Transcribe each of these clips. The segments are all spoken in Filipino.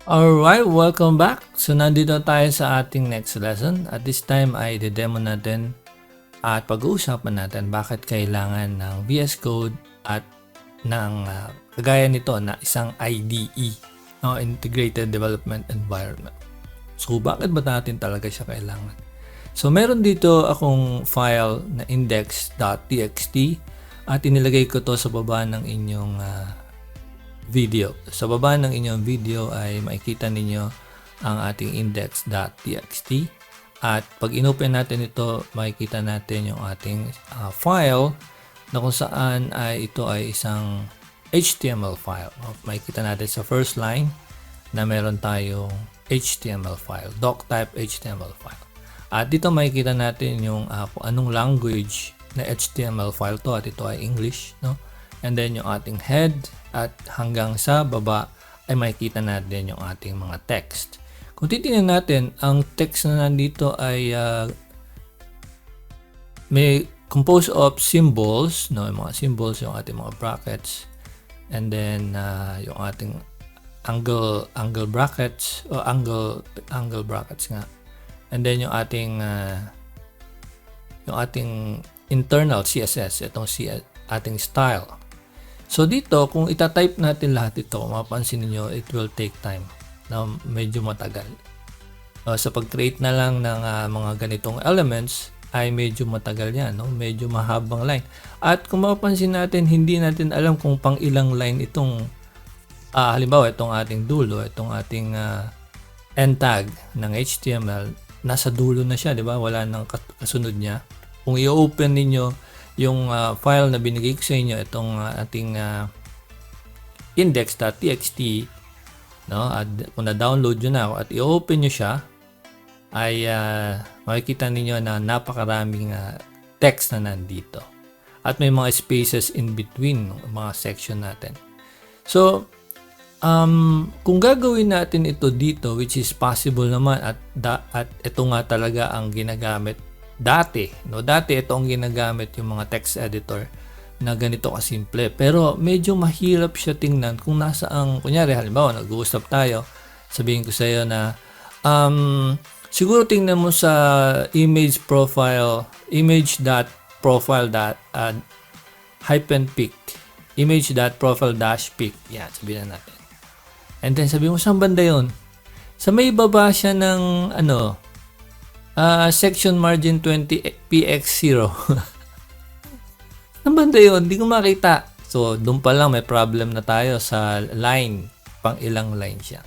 Alright, welcome back. So nandito tayo sa ating next lesson. At this time ay de-demo natin at pag-uusapan natin bakit kailangan ng VS Code at ng kagaya nito na isang IDE, no? Integrated Development Environment. So bakit ba natin talaga siya kailangan? So meron dito akong file na index.txt at inilagay ko to sa baba ng inyong video. Sa baba ng inyong video ay makikita ninyo ang ating index.txt at pag inopen natin ito, makikita natin yung ating file na kung saan ay ito ay isang HTML file. Makikita natin sa first line na meron tayong HTML file, doc-type HTML file. At dito makikita natin yung kung anong language na HTML file to at ito ay English, no? And then yung ating head at hanggang sa baba ay makikita natin yung ating mga text. Kung titingnan natin, ang text na nandito ay may composed of symbols, no? Yung mga symbols, yung ating mga brackets, and then yung ating angle brackets o angle brackets nga. And then yung ating internal CSS, itong ating style. So dito, kung itatype natin lahat ito, mapapansin niyo it will take time na medyo matagal. Sa pag-create na lang ng mga ganitong elements ay medyo matagal yan, no? Medyo mahabang line. At kung mapapansin natin, hindi natin alam kung pang ilang line itong halimbawa itong ating dulo, itong ating end tag ng HTML, nasa dulo na siya, di ba? Wala nang kasunod niya. Kung i-open ninyo yung file na binigay ko sa inyo, itong ating index.txt, no? At kung na-download nyo na at i-open nyo siya, ay makikita ninyo na napakaraming text na nandito. At may mga spaces in between mga section natin. So, kung gagawin natin ito dito, which is possible naman at ito nga talaga ang ginagamit dati, no? Dati ito ang ginagamit yung mga text editor na ganito kasimple. Pero medyo mahirap siya tingnan kung nasaan, kunyari halimbawa nag-uusap tayo, sabihin ko sa iyo na siguro tingnan mo sa image.profile.pic image.profile-pic. Yan, sabihin na natin. And then sabi mo, saan banda yun? Sa may baba siya ng section margin 20 px0. Saan banda yun? Hindi ko makita. So, doon pa lang may problem na tayo sa line. Pang ilang line siya.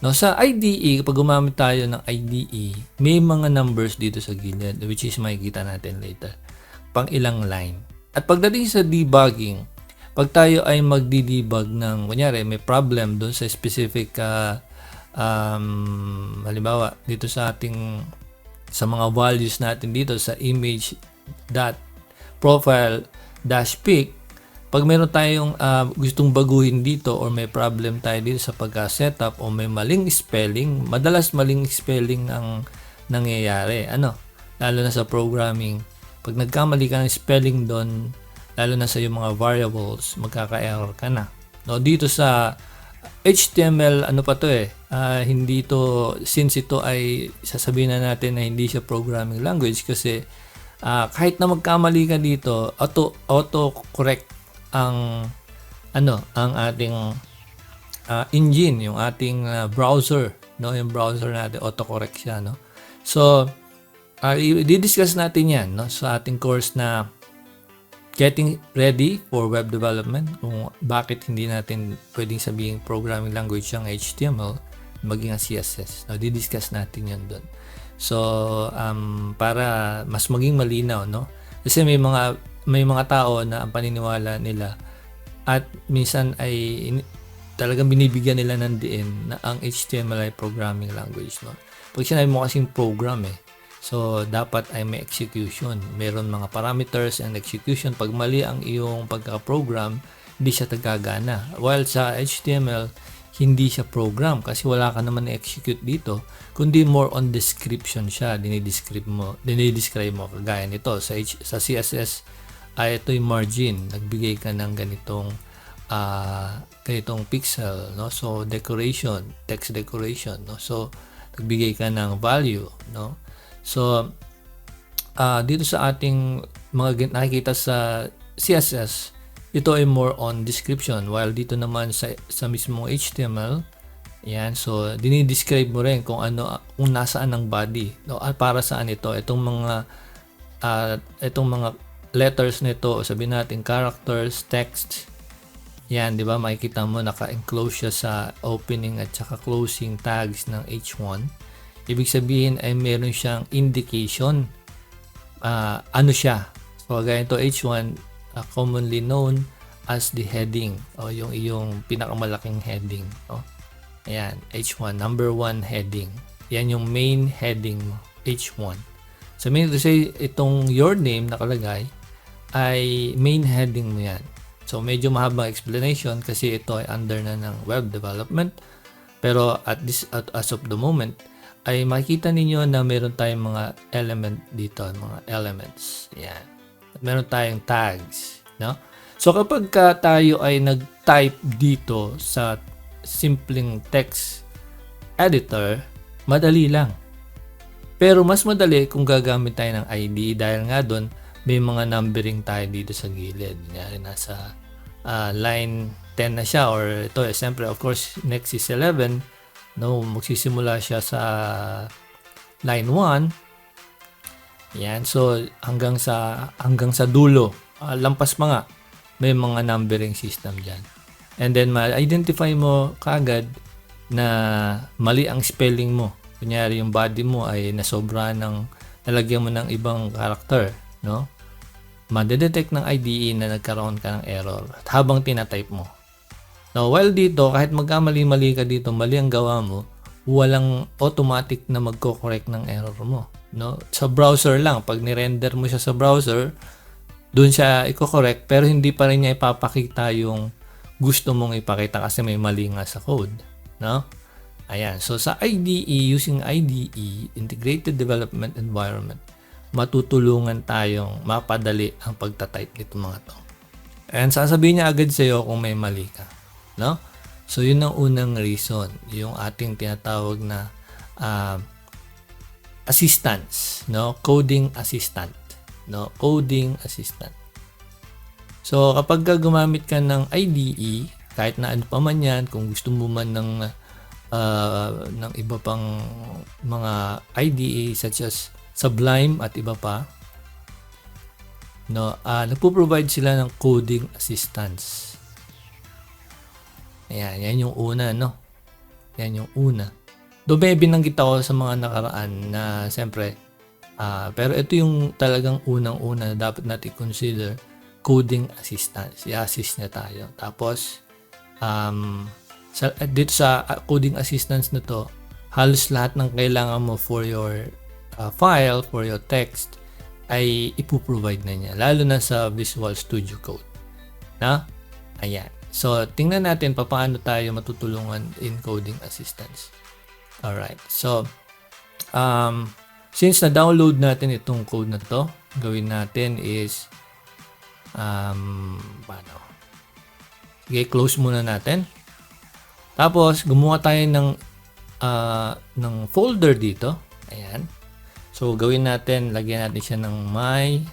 No, sa IDE, kapag gumamit tayo ng IDE, may mga numbers dito sa gilid, which is makikita natin later. Pang ilang line. At pagdating sa debugging, pag tayo ay magdi-debug ng, kunyari, may problem doon sa specific, halimbawa, dito sa mga values natin dito sa image.profile-pic, pag meron tayong gustong baguhin dito or may problem tayo dito sa pagka-setup o may maling spelling, madalas maling spelling ang nangyayari. Lalo na sa programming. Pag nagkamali ka ng spelling doon, lalo na sa yung mga variables, magkaka-error ka na. No, dito sa HTML, hindi to, since ito ay sasabihin na natin na hindi siya programming language kasi kahit na magkamali ka dito, auto-correct ang ating engine, yung ating browser, no, yung browser natin, auto-correct siya, no. So, i-discuss natin yan, no, sa ating course na Getting Ready for Web Development, kung bakit hindi natin pwedeng sabihin programming language ang HTML, maging ang CSS. No, di-discuss natin yan doon. So, para mas maging malinaw, no? Kasi may mga tao na ang paniniwala nila at minsan ay talagang binibigyan nila ng diin na ang HTML ay programming language, no? Pag sinabi mo kasing program so, dapat ay may execution. Meron mga parameters and execution. Pag mali ang iyong pagka-program, hindi siya tagagana. While sa HTML, hindi siya program kasi wala ka naman i-execute dito, kundi more on description siya. Dinidescribe mo. Kagaya nito. Sa CSS, ay ito yung margin. Nagbigay ka ng ganitong ganitong pixel, no? So decoration, text decoration, no? So nagbigay ka ng value, no? So dito sa ating mga nakikita sa CSS, ito ay more on description, while dito naman sa mismong HTML, yan, so dinidescribe mo rin kung kung nasaan ang body, no? At para saan ito, itong mga letters nito, sabihin natin characters, text, yan, di ba, makikita mo naka-enclose siya sa opening at saka closing tags ng H1. Ibig sabihin ay meron siyang indication ano siya. So ganito, H1 commonly known as the heading, o yung iyong pinakamalaking heading, no? Ayan, H1, number 1 heading. Yan yung main heading mo, H1. So meaning to say, itong your name nakalagay ay main heading mo yan. So medyo mahabang explanation kasi ito ay under na ng web development. Pero as of the moment, ay makikita ninyo na meron tayong mga element dito, mga elements. Yan. At meron tayong tags, no? So kapag tayo ay nag-type dito sa simpleng text editor, madali lang. Pero mas madali kung gagamit tayo ng IDE dahil nga doon may mga numbering tayo dito sa gilid. Kunyari nasa line 10 na siya, or ito siyempre of course next is 11, no, magsisimula siya sa line 1. Yan, so hanggang sa dulo, lampas pa nga, may mga numbering system diyan. And then ma-identify mo kaagad na mali ang spelling mo. Kunyari yung body mo ay nasobra ng nalagyan mo ng ibang character, no? Madedetect ng IDE na nagkaroon ka ng error habang tinatype mo. Now, while dito, kahit magkamali-mali ka dito, mali ang gawa mo, walang automatic na magko-correct ng error mo, no? Sa browser lang, pag ni-render mo siya sa browser, doon siya i-correct, pero hindi pa rin niya ipapakita yung gusto mong ipakita kasi may mali nga sa code, no? Ayan, so sa IDE, using IDE, Integrated Development Environment, matutulungan tayong mapadali ang pagtatype nito mga to. And sasabihin niya agad sa iyo kung may mali ka, no? So yun ang unang reason, yung ating tinatawag na assistance, no? Coding assistant, no? Coding assistant. So kapag gumamit ka ng IDE, kahit na ano pa man yan, kung gusto mo man ng iba pang mga IDE such as Sublime at iba pa, no, nagpo-provide sila ng coding assistance. Ayan, yan yung una, no? Yan yung una. Doon may binanggit ako sa mga nakaraan na siyempre, pero ito yung talagang unang-una na dapat natin consider, coding assistance. I-assist niya tayo. Tapos, dito sa coding assistance na to, halos lahat ng kailangan mo for your file, for your text, ay ipoprovide na niya. Lalo na sa Visual Studio Code. Na? Ayan. So, tingnan natin paano tayo matutulungan in coding assistance. Alright. So, since na-download natin itong code na to, gawin natin is paano? Sige, close muna natin. Tapos, gumawa tayo ng folder dito. Ayan. So, gawin natin, lagyan natin siya ng my_project.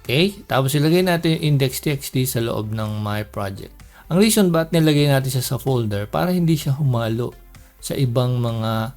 Okay? Tapos, ilagay natin yung index.txt sa loob ng my project. Ang reason ba't nilagay natin siya sa folder, para hindi siya humalo sa ibang mga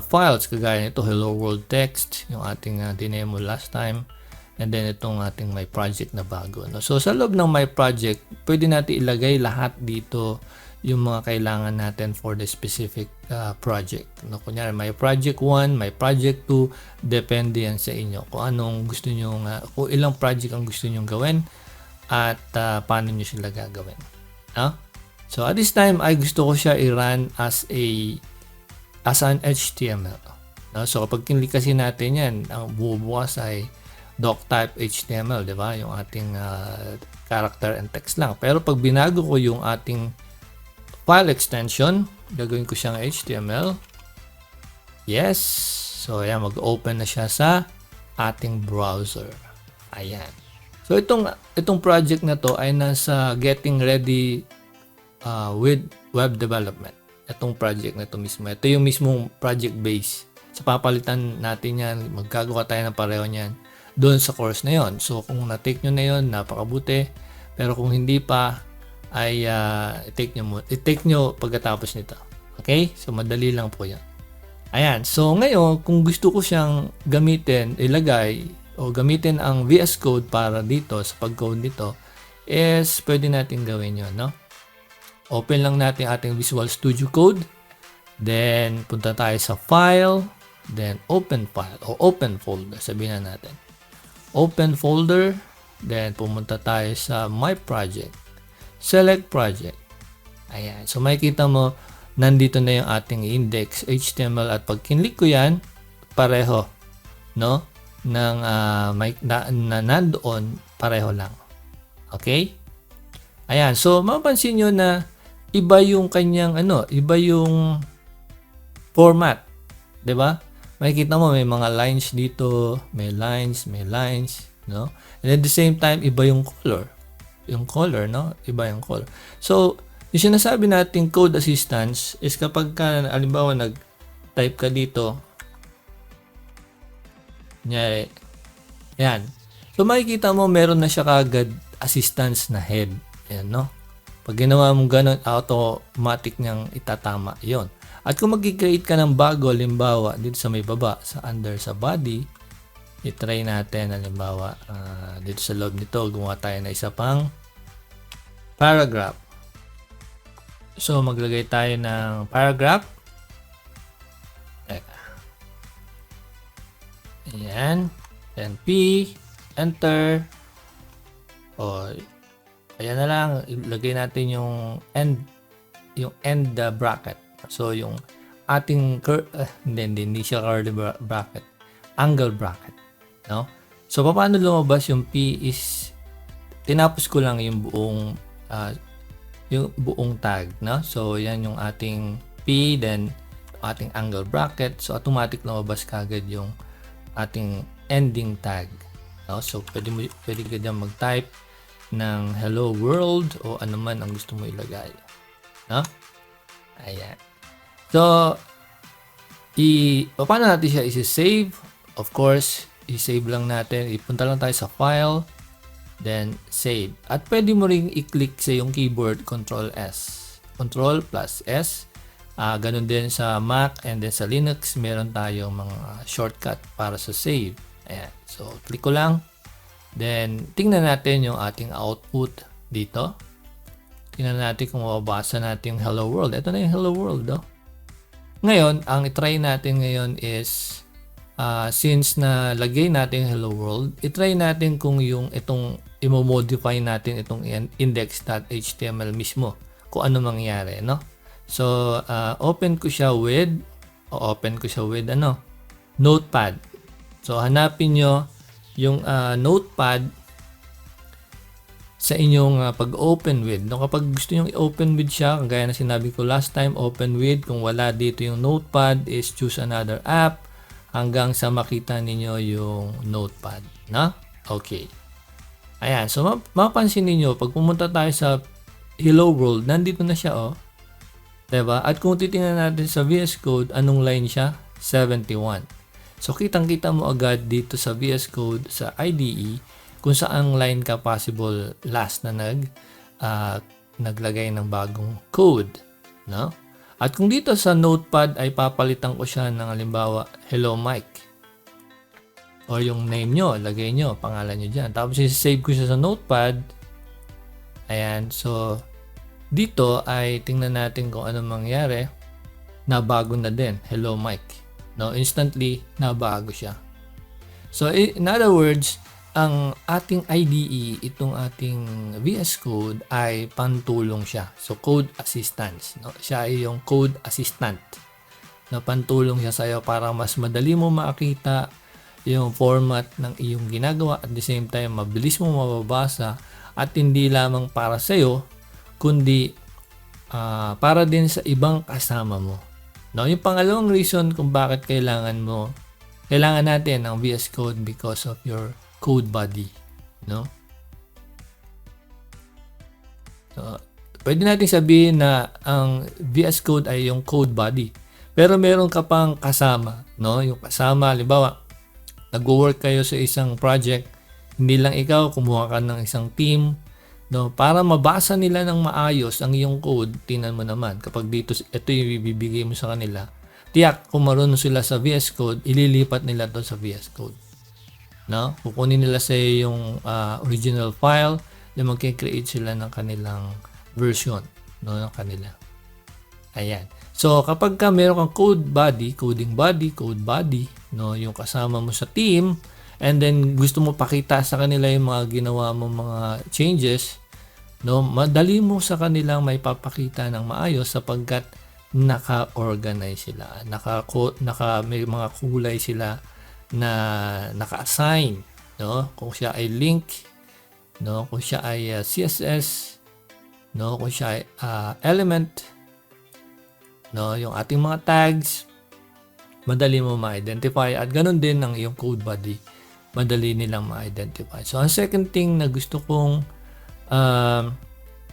files, kagaya nito, hello world text, yung ating dinemo last time. And then itong ating my project na bago, no? So sa loob ng my project, pwede natin ilagay lahat dito yung mga kailangan natin for the specific project, no? Kunyari my project 1, my project 2, depende yan sa inyo kung anong gusto niyo, kung ilang project ang gusto niyo gawin at paano niyo sila gagawin, no? So at this time ay gusto ko siya i-run as an HTML, no? So kapag kinlik kasi natin yan, ang bubukas ay doctype HTML, di ba? Yung ating character and text lang. Pero pag binago ko yung ating file extension, gagawin ko siyang HTML. Yes. So, ayan, mag-open na siya sa ating browser. Ayan. So itong project na to ay nasa getting ready with web development. Itong project na to mismo. Ito yung mismong project base. So papalitan natin yan, magkagawa tayo ng pareho niyan doon sa course na yon. So kung na-take nyo na yon, napakabuti. Pero kung hindi pa, ay i-take nyo pagkatapos nito. Okay? So madali lang po yan. Ayan. So ngayon, kung gusto ko siyang gamitin, ilagay o gamitin ang VS Code para dito sa pag-code nito, is pwede natin gawin yun, no? Open lang natin ating Visual Studio Code. Then, punta tayo sa File. Then, Open File o Open Folder. Sabihin na natin. Open Folder. Then, pumunta tayo sa My Project. Select Project. Ayan. So, makikita mo, nandito na yung ating index HTML at pag kinlik ko yan, pareho, no? Ng na nandoon, pareho lang. Okay? Ayan. So, mapapansin nyo na iba yung kanyang iba yung format. 'Di ba? Makikita mo may mga lines dito, may lines, no? And at the same time, iba yung color. Yung color, no? Iba yung color. So, yung sinasabi nating code assistance is kapag halimbawa nag-type ka dito, yan. So, makikita mo meron na siya kagad assistance na head. Yan, no? Pag ginawa mong ganun, automatic niyang itatama yon. At kung mag-create ka ng bago, halimbawa, dito sa may baba, under sa body, i-try natin, halimbawa, dito sa loob nito, gumawa tayo na isa pang paragraph. So, maglagay tayo ng paragraph. Ayan. Then P, enter. O, ayan na lang. Ilagay natin yung end bracket. So, yung ating hindi siya curly bracket. Angle bracket. No? So, paano lumabas yung P is tinapos ko lang yung buong tag. No? So, yan yung ating P, then ating angle bracket. So, automatic lumabas kagad yung ating ending tag. No? So, pwede ka dyan mag-type ng hello world o ano man ang gusto mo ilagay. No? Ayan. So, paano natin siya isi-save? Of course, i-save lang natin. Ipunta lang tayo sa file, then save. At pwede mo ring i-click sa yung keyboard, Control S. Control plus S. Ganun din sa Mac and then sa Linux, meron tayong mga shortcut para sa save. Ayan. So, click ko lang. Then, tingnan natin yung ating output dito. Tingnan natin kung mababasa natin yung hello world. Ito na yung hello world, no? Ngayon, ang i-try natin ngayon is, since na lagay natin yung hello world, i-try natin kung yung itong i-modify natin itong index.html mismo. Kung ano mangyari, no? So, open ko siya with Notepad. So, hanapin nyo yung Notepad sa inyong pag-open with. No, kapag gusto nyo i-open with siya, kagaya na sinabi ko last time, open with. Kung wala dito yung Notepad, is choose another app hanggang sa makita ninyo yung Notepad. Na? Okay. Ayan. So, mapansin niyo pag pumunta tayo sa Hello World, nandito na siya, oh. Diba? At kung titingnan natin sa VS Code, anong line siya? 71. So, kitang-kita mo agad dito sa VS Code, sa IDE, kung saan line ka possible last na naglagay ng bagong code. No? At kung dito sa Notepad ay papalitan ko siya ng halimbawa, Hello Mike. O yung name nyo, lagay nyo, pangalan nyo dyan. Tapos i-save ko siya sa Notepad. Ayan, so dito ay tingnan natin kung ano mangyari. Nabago na din, Hello Mike. No, instantly nabago siya. So in other words, ang ating IDE, itong ating VS Code ay pantulong siya. So code assistance, no? Siya ay yung code assistant. Na pantulong siya sa iyo para mas madali mo makita yung format ng iyong ginagawa at the same time mabilis mo mababasa at hindi lamang para sa iyo kundi para din sa ibang kasama mo. No, yung pangalawang reason kung bakit kailangan natin ng VS Code because of your code body, no? So, pwede natin sabihin na ang VS Code ay yung code body. Pero meron ka pang kasama, no? Yung kasama, halimbawa, nag-work kayo sa isang project, hindi lang ikaw, kumuha ka ng isang team, no? Para mabasa nila ng maayos ang iyong code, tingnan mo naman, kapag dito, ito yung ibibigay mo sa kanila, tiyak, kung marunong sila sa VS Code, ililipat nila to sa VS Code. No? Kukunin nila sa yung original file, na magkikreate sila ng kanilang version, no, ng kanila. Ayan. So, kapag ka meron kang code body, code body, no, yung kasama mo sa team, and then gusto mo pakita sa kanila yung mga ginawa mo mga changes, no, madali mo sa kanilang may papakita ng maayos sapagkat naka-organize sila. May mga kulay sila na naka-assign, no? Kung siya ay link, no, kung siya ay CSS, no, kung siya ay element, no, yung ating mga tags, madali mo ma-identify, at ganun din ang iyong code body, madali nilang ma-identify. So, ang second thing na gusto kong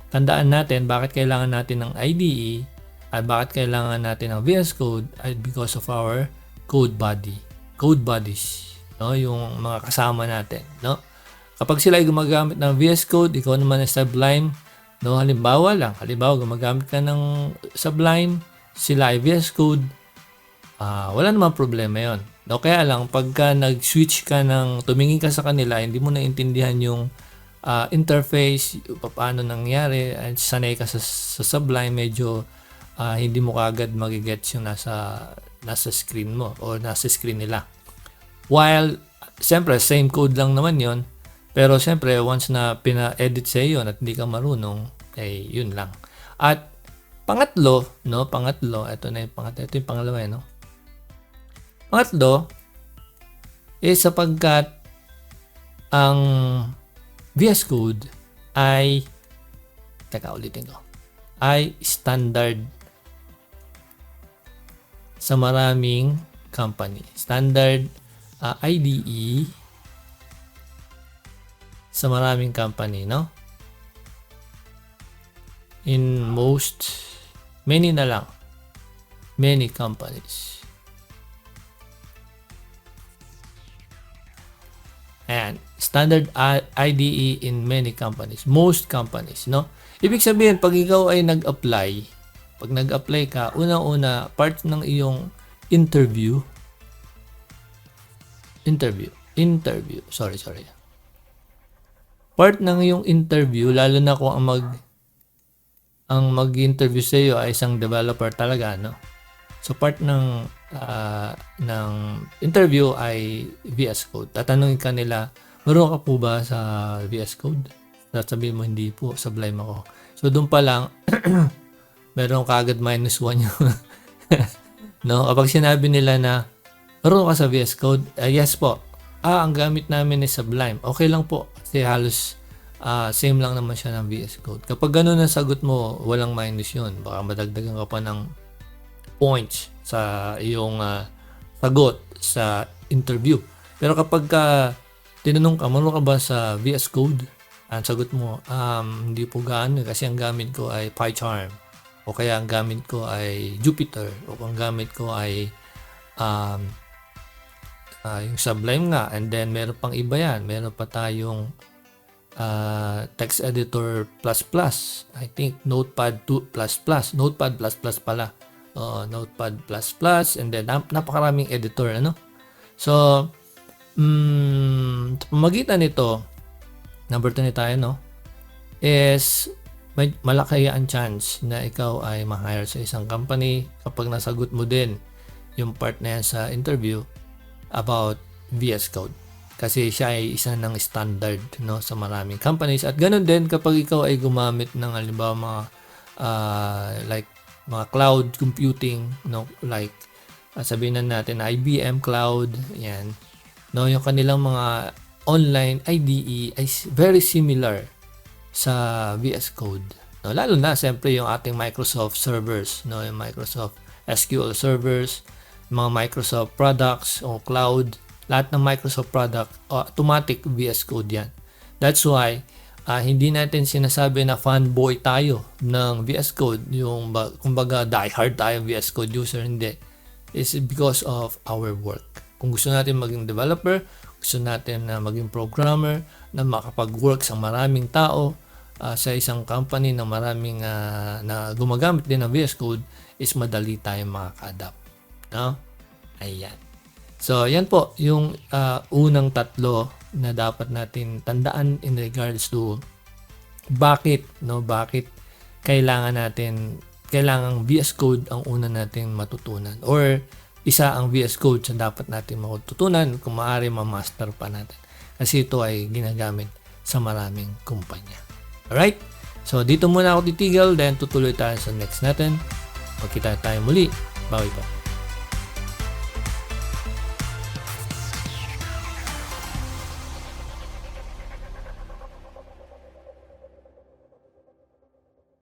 tandaan natin, bakit kailangan natin ng IDE at bakit kailangan natin ng VS Code ay because of our code bodies, no, yung mga kasama natin, no. Kapag sila ay gumagamit ng VS Code, ikaw naman ay Sublime, no, halimbawa gumagamit ka ng Sublime, sila ay VS Code, wala namang problema yon. No, kaya lang, pagka nag-switch ka tumingin ka sa kanila, hindi mo naintindihan yung interface, paano nangyari, at sanay ka sa Sublime, medyo hindi mo kaagad magigets yung nasa screen mo o nasa screen nila. While, siyempre, same code lang naman yon. Pero siyempre, once na pina-edit sa iyo at hindi ka marunong, eh, yun lang. At pangatlo, ito yung pangalawa, no? Pangatlo, sapagkat ang VS Code ay, ay standard sa maraming company. Standard IDE sa maraming company, no? In many companies. Ayan, standard IDE in many companies, most companies, no? Ibig sabihin, pag ikaw ay pag nag-apply ka, unang-una, part ng iyong interview, sorry. Part ng iyong interview, lalo na kung ang mag-interview sa iyo ay isang developer talaga, no? So part ng interview ay VS Code. Tatanungin ka nila, marunong ka po ba sa VS Code? Sasabihin mo, hindi po, Sublime ako. So doon pa lang, meron ka agad -1 yun. No? Kapag sinabi nila na, marunong ka sa VS Code, yes po. Ang gamit namin is Sublime. Okay lang po. Kasi halos same lang naman siya ng VS Code. Kapag gano'n ang sagot mo, walang minus yun. Baka madagdagan ka pa ng points sa iyong sagot sa interview. Pero kapag tinanong ka, marunong ka ba sa VS Code? Ang sagot mo, hindi po gaano kasi ang gamit ko ay PyCharm. O kaya ang gamit ko ay Jupyter. O ang gamit ko ay yung Sublime nga. And then meron pang iba yan. Meron pa tayong text editor plus. I think Notepad Notepad plus pala. Notepad plus. And then napakaraming editor, ano? So, pamagitan nito, number 2 na tayo, no? Is may malaki ang chance na ikaw ay ma-hire sa isang company kapag nasagot mo din yung part na yan sa interview about VS Code. Kasi siya ay isa ng standard, no, sa maraming companies. At ganun din kapag ikaw ay gumamit ng halimbawa mga like mga cloud computing, no, like sabihin na natin IBM Cloud, yan. No, yung kanilang mga online IDE ay very similar sa VS Code. No, lalo na siyempre yung ating Microsoft servers, no, yung Microsoft SQL servers, mga Microsoft products o cloud, lahat ng Microsoft product, automatic VS Code yan. That's why, hindi natin sinasabi na fanboy tayo ng VS Code, yung kumbaga die-hard tayo VS Code user, hindi. It's because of our work. Kung gusto natin maging developer, gusto natin na maging programmer, na makapag-work sa maraming tao, sa isang company na maraming na gumagamit din ng VS Code, is madali tayong makaka-adapt. No? Ayan. So, yan po yung unang tatlo na dapat natin tandaan in regards to bakit kailangang VS Code ang una natin matutunan, or isa ang VS Code sa dapat natin matutunan, kung maaari ma-master pa natin. Kasi ito ay ginagamit sa maraming kumpanya. Alright? So, dito muna ako titigil, then tutuloy tayo sa next natin. Magkita tayo muli. Bawi po.